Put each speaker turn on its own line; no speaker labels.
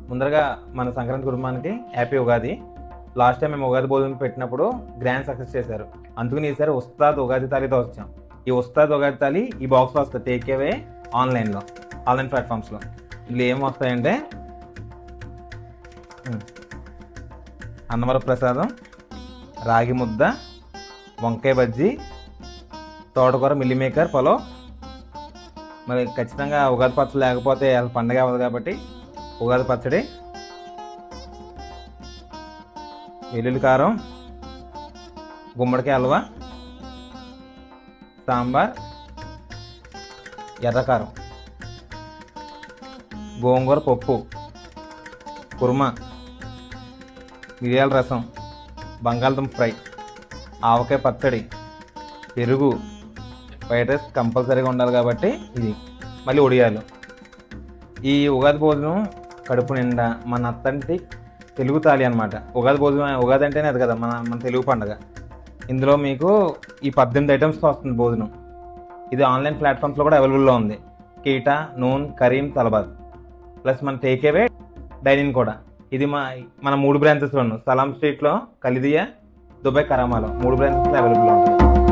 ముందరగా మన సంక్రాంతి కుటుంబానికి happy Ugadi. Last time మేము ఉగాది భోజనం పెట్టినప్పుడు గ్రాండ్ సక్సెస్ చేశారు. అందుకని ఈసారి ఉస్తాద్ ఉగాది తాళీతో వచ్చాం. ఈ ఉస్తాద్ ఉగాది తాళీ ఈ బాక్స్లో వస్తుంది, టేక్ అవే ఆన్లైన్ ప్లాట్ఫామ్స్లో. ఇందులో ఏం వస్తాయంటే అన్నవర ప్రసాదం, రాగి ముద్ద, వంకాయ బజ్జీ, తోటకూర, మిల్లిమేకర్, పలావ్. మరి ఖచ్చితంగా ఉగాది పచ్చడి లేకపోతే పండగ అవ్వదు కాబట్టి ఉగాది పచ్చడి, వెల్లుల్లి కారం, గుమ్మడికాయ హల్వా, సాంబార్, ఎర్రకారం, గోంగూర పప్పు, కుర్మా, మిరియాల రసం, బంగాళదుంప ఫ్రై, ఆవకాయ పచ్చడి, పెరుగు, ఫ్రైడ్ రైస్ కంపల్సరీగా ఉండాలి కాబట్టి ఇది. మళ్ళీ ఒడియాలు. ఈ ఉగాది భోజనం కడుపు నిండా మన అత్తంటి తెలుగు తాళి అనమాట. ఉగాది భోజనం, ఉగాది అంటేనే అది కదా మన తెలుగు పండుగ. ఇందులో మీకు ఈ 18 ఐటమ్స్తో వస్తుంది భోజనం. ఇది ఆన్లైన్ ప్లాట్ఫామ్స్లో కూడా అవైలబుల్లో ఉంది. కీటా, నూన్, కరీం, తలబాద్. ప్లస్ మన టేక్ అవే డైనింగ్ కూడా. ఇది మన 3 బ్రాంచెస్లో ఉన్నాం. సలాం స్ట్రీట్లో, కలిదియా, దుబాయ్, కరామాలో 3 బ్రాంచెస్లో అవైలబుల్లో ఉంటుంది.